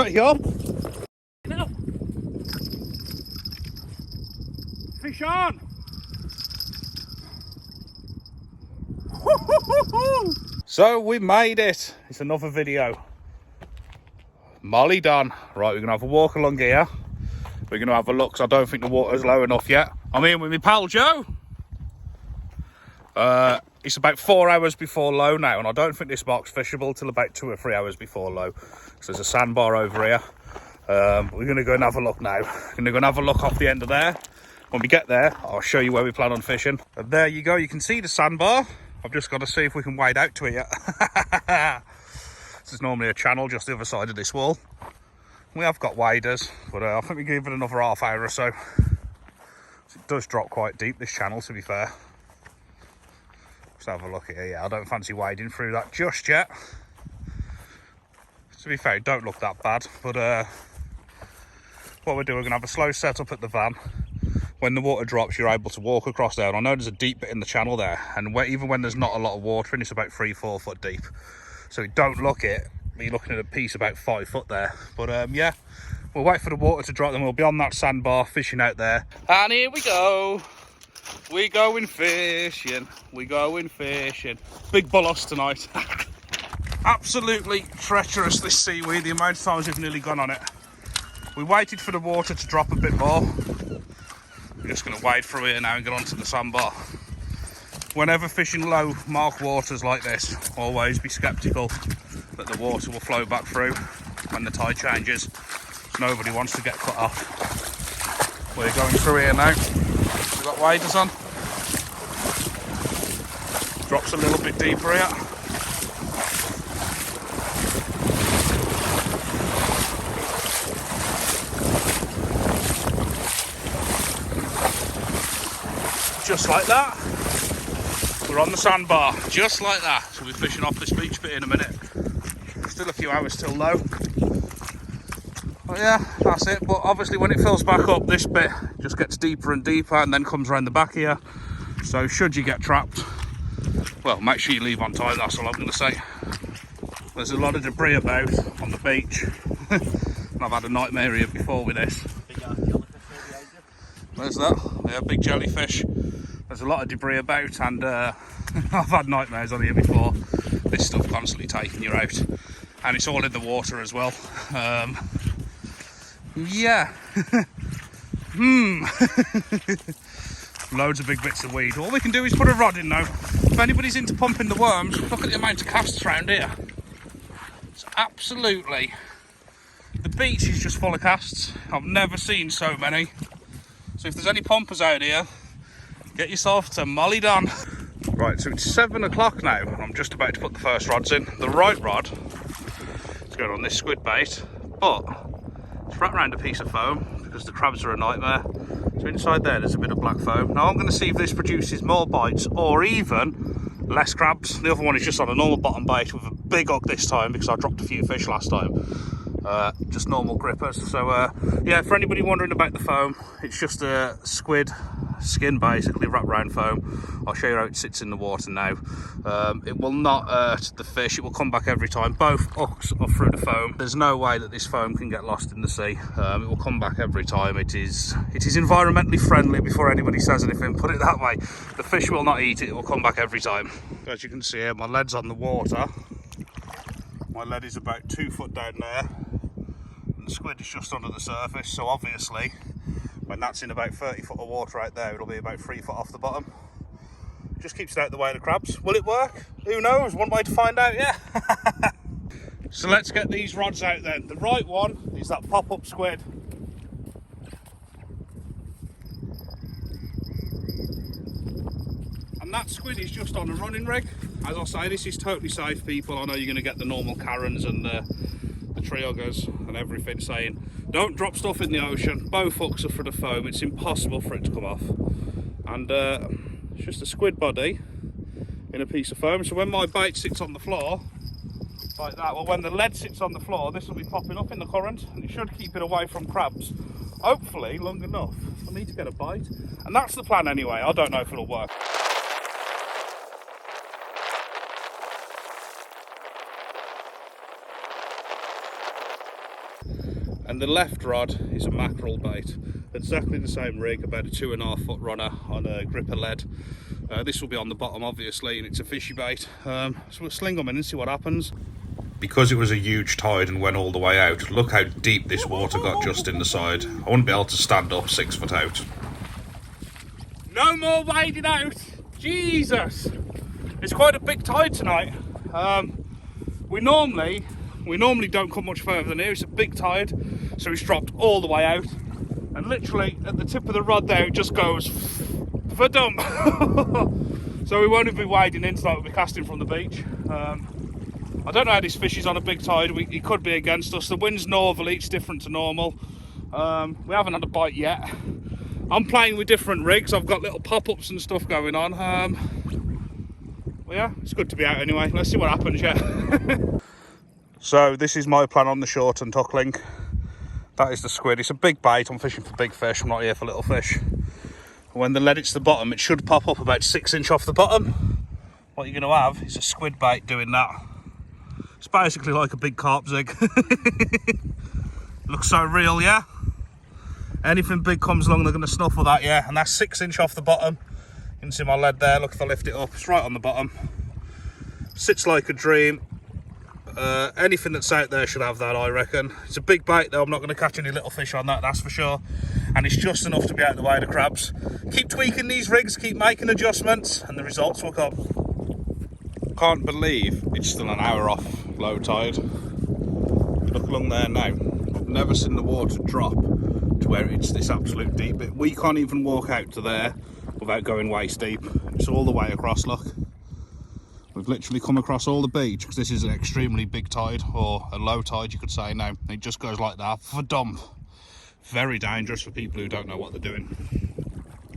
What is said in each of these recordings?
Yup. Fish on. So we made it. It's another video. Molly done. Right, we're gonna have a walk along here. We're gonna have a look, 'cause I don't think the water's low enough yet. I'm here with my pal Joe. It's about 4 hours before low now, and I don't think this mark's fishable till about 2 or 3 hours before low. So there's a sandbar over here. We're gonna go and have a look now. We're gonna go and have a look off the end of there. When we get there, I'll show you where we plan on fishing. And there you go, you can see the sandbar. I've just got to see if we can wade out to it yet. This is normally a channel just the other side of this wall. We have got waders, but I think we give it another half hour or so. It does drop quite deep, this channel, to be fair. Let's have a look at here. Yeah, I don't fancy wading through that just yet. To be fair, it don't look that bad, but what we're doing, we're going to have a slow setup at the van. When the water drops, you're able to walk across there. And I know there's a deep bit in the channel there, and even when there's not a lot of water in, it's about 3-4 foot deep. So it don't look it, but you're looking at a piece about 5 foot there. But yeah, we'll wait for the water to drop, then we'll be on that sandbar fishing out there. And here we go. We going fishing. We going fishing. Big bullos tonight. Absolutely treacherous, this seaweed, the amount of times we've nearly gone on it. We waited for the water to drop a bit more. We're just going to wade through here now and get onto the sandbar. Whenever fishing low mark waters like this, always be sceptical that the water will flow back through when the tide changes. Nobody wants to get cut off. We're going through here now. We've got waders on. Drops a little bit deeper here. Just like that. We're on the sandbar, just like that. So we'll be fishing off this beach bit in a minute. Still a few hours till low. But yeah, that's it. But obviously when it fills back up, this bit just gets deeper and deeper and then comes around the back here. So should you get trapped, well, make sure you leave on time, that's all I'm going to say. There's a lot of debris about on the beach. And I've had a nightmare here before with this. There's that, yeah, big jellyfish. There's a lot of debris about, and I've had nightmares on here before. This stuff constantly taking you out, and it's all in the water as well. Yeah. Loads of big bits of weed. All we can do is put a rod in now. If anybody's into pumping the worms, look at the amount of casts around here. It's absolutely... The beach is just full of casts. I've never seen so many. So if there's any pumpers out here, get yourself to Molly done. Right, so it's 7 o'clock now, and I'm just about to put the first rods in. The right rod is going on this squid bait, but it's wrapped around a piece of foam because the crabs are a nightmare. So inside there's a bit of black foam. Now I'm going to see if this produces more bites or even less crabs. The other one is just on a normal bottom bait with a big hook this time because I dropped a few fish last time. Just normal grippers. So yeah, for anybody wondering about the foam, it's just a squid skin basically wrapped around foam. I'll show you how it sits in the water now. It will not hurt the fish, it will come back every time. Both hooks are through the foam. There's no way that this foam can get lost in the sea. It will come back every time. It is environmentally friendly, before anybody says anything, put it that way. The fish will not eat it, it will come back every time. As you can see here, my lead's on the water. My lead is about 2 foot down there. The squid is just under the surface, so obviously when that's in about 30 foot of water out there, it'll be about 3 foot off the bottom. Just keeps it out of the way of the crabs. Will it work? Who knows? One way to find out, yeah. So let's get these rods out then. The right one is that pop-up squid. And that squid is just on a running rig. As I say, this is totally safe, people. I know you're going to get the normal Karens and the tree huggers and everything saying don't drop stuff in the ocean. Both hooks are for the foam. It's impossible for it to come off. And it's just a squid body in a piece of foam. So when my bait sits on the floor like that, well, when the lead sits on the floor, this will be popping up in the current, and it should keep it away from crabs, hopefully long enough for me to get a bite. And that's the plan anyway. I don't know if it'll work. And the left rod is a mackerel bait. Exactly the same rig, about a 2.5 foot runner on a gripper lead. This will be on the bottom obviously, and it's a fishy bait. So we'll sling them in and see what happens. Because it was a huge tide and went all the way out, look how deep this water got just in the side. I wouldn't be able to stand up 6 foot out. No more wading out! Jesus! It's quite a big tide tonight. We normally don't come much further than here. It's a big tide, so it's dropped all the way out, and literally at the tip of the rod there it just goes for dump. So we won't be wading in tonight, we'll be casting from the beach. I don't know how this fish is on a big tide. He could be against us. The wind's northerly, it's different to normal. We haven't had a bite yet. I'm playing with different rigs. I've got little pop-ups and stuff going on. Well, yeah, it's good to be out anyway. Let's see what happens, yeah. So this is my plan on the short and tuckling. That is the squid. It's a big bait. I'm fishing for big fish. I'm not here for little fish. When the lead hits the bottom, it should pop up about 6 inches off the bottom. What you're going to have is a squid bait doing that. It's basically like a big carp zig. Looks so real, yeah? Anything big comes along, they're going to snuffle that, yeah? And that's 6 inches off the bottom. You can see my lead there. Look, if I lift it up, it's right on the bottom. Sits like a dream. Anything that's out there should have that, I reckon. It's a big bait though. I'm not going to catch any little fish on that, that's for sure. And it's just enough to be out of the way of the crabs. Keep tweaking these rigs, keep making adjustments, and the results will come. Can't believe it's still an hour off low tide. Look along there now. I've never seen the water drop to where it's this absolute deep bit. We can't even walk out to there without going waist deep. It's all the way across, look. We've literally come across all the beach, because this is an extremely big tide, or a low tide you could say now. It just goes like that for dump. Very dangerous for people who don't know what they're doing.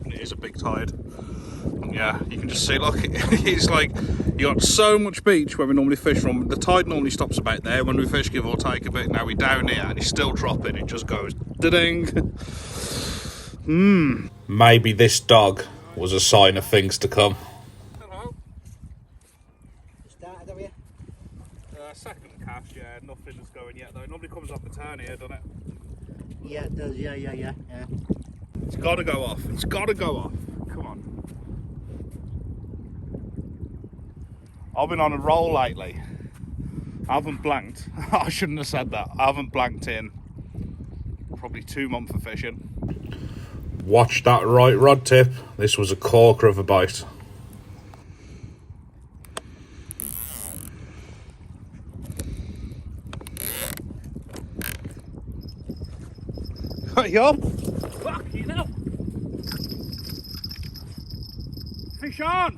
And it is a big tide. And yeah, you can just see, look, it's like you got so much beach where we normally fish from. The tide normally stops about there when we fish, give or take a bit. Now we're down here and it's still dropping. It just goes da-ding. Maybe this dog was a sign of things to come. Hello. Started, have you? Second cast, yeah. Nothing is going yet though. It normally comes off the turn here, doesn't it? Yeah, it does. Yeah. It's got to go off. It's got to go off. Come on. I've been on a roll lately. I haven't blanked. I shouldn't have said that. I haven't blanked in probably 2 months of fishing. Watch that right rod tip. This was a corker of a bite. Yup. Fucking hell. Fish on.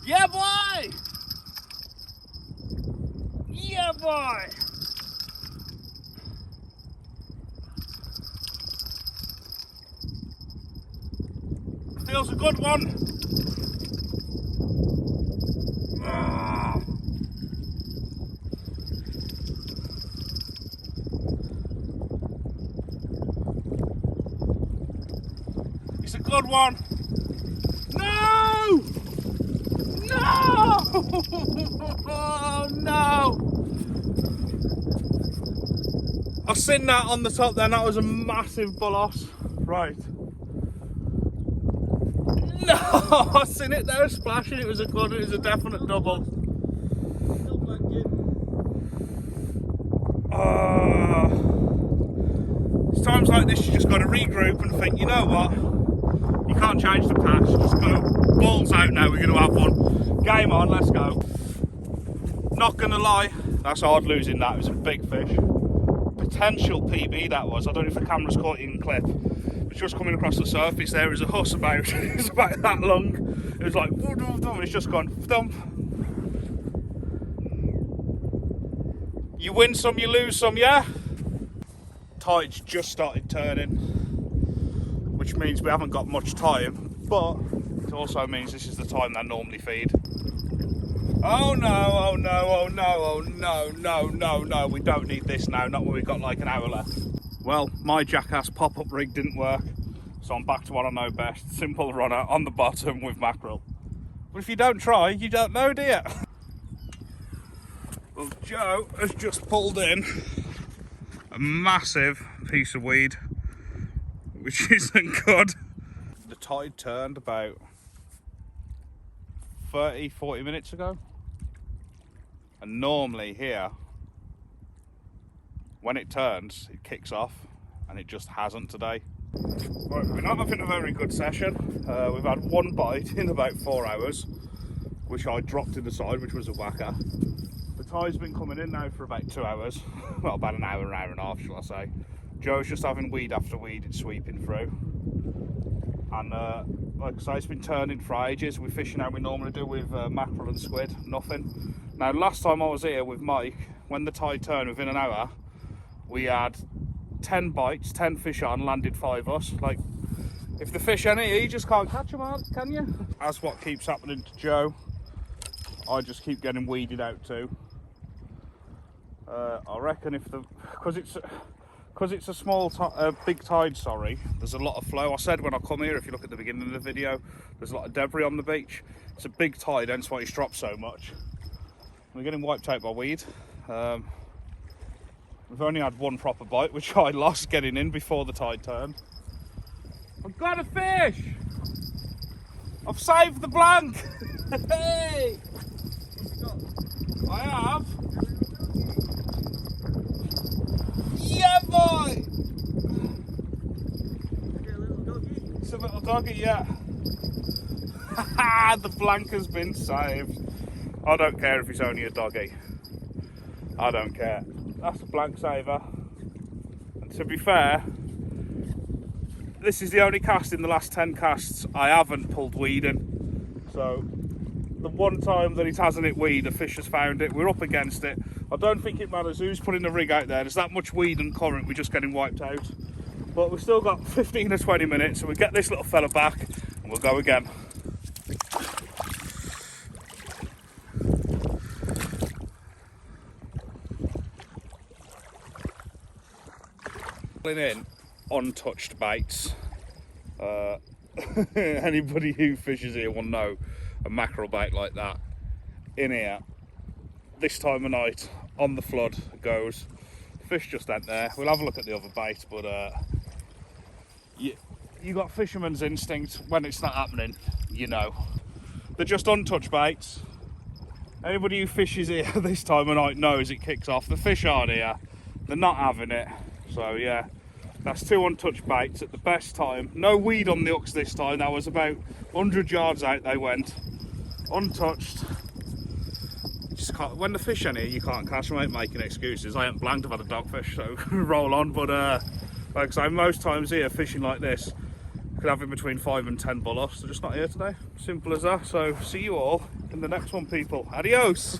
Yeah, boy. Yeah, boy. Feels a good one. It's a good one. No! No! Oh, no! I've seen that on the top there, and that was a massive bollos. Right. No! I've seen it there splashing. It was a good, it was a definite double. It's times like this you just got to regroup and think, you know what? You can't change the past, just go balls out now, we're going to have one. Game on, let's go. Not going to lie, that's hard losing that, it was a big fish. Potential PB that was, I don't know if the camera's caught it in clip. It's just coming across the surface there, is a huss about, it's about that long. It was like, it's just gone thump. You win some, you lose some, yeah? Tide's just started turning, which means we haven't got much time, but it also means this is the time they normally feed. Oh no, oh no, oh no, oh no, no, we don't need this now, not when we've got like an hour left. Well, my jackass pop-up rig didn't work, so I'm back to what I know best. Simple runner on the bottom with mackerel. But if you don't try, you don't know, do you? Well, Joe has just pulled in a massive piece of weed, which isn't good. The tide turned about 30-40 minutes ago, and normally here, when it turns, it kicks off, and it just hasn't today. Right, we're not having a very good session. We've had one bite in about 4 hours, which I dropped in the side, which was a whacker. The tide's been coming in now for about 2 hours, well, about an hour and a half, shall I say. Joe's just having weed after weed, it's sweeping through. And like I say, it's been turning for ages. We're fishing how we normally do with mackerel and squid, nothing. Now, last time I was here with Mike, when the tide turned within an hour, we had 10 bites, 10 fish on, landed 5 us. Like, if the fish ain't here, you just can't catch them, can you? That's what keeps happening to Joe. I just keep getting weeded out too. I reckon if the, because it's a small, big tide, sorry, there's a lot of flow. I said when I come here, if you look at the beginning of the video, there's a lot of debris on the beach. It's a big tide, hence why it's dropped so much. We're getting wiped out by weed. We've only had one proper bite, which I lost getting in before the tide turned. I've got a fish! I've saved the blank! Hey! I have! Yeah, boy! It's a little doggy, yeah. The blank has been saved. I don't care if it's only a doggy. I don't care. That's a blank saver. And to be fair, this is the only cast in the last 10 casts I haven't pulled weed in. So the one time that it hasn't hit weed, a fish has found it. We're up against it. I don't think it matters who's putting the rig out there. There's that much weed and current, we're just getting wiped out. But we've still got 15 or 20 minutes, so we'll get this little fella back and we'll go again. In untouched baits. Anybody who fishes here will know a mackerel bait like that in here this time of night on the flood goes. Fish just ain't there. We'll have a look at the other bait, but you got fisherman's instinct. When it's not happening, you know. They're just untouched baits. Anybody who fishes here this time of night knows it kicks off. The fish aren't here, they're not having it. So yeah, that's 2 untouched baits at the best time. No weed on the hooks this time. That was about 100 yards out they went. Untouched. Just can't, when the fish ain't here, you can't catch them. I ain't making excuses. I ain't blanked, I've had a dogfish, so roll on. But like I say, most times here, fishing like this, could have in between 5 and 10 bullocks. They're just not here today. Simple as that. So see you all in the next one, people. Adios.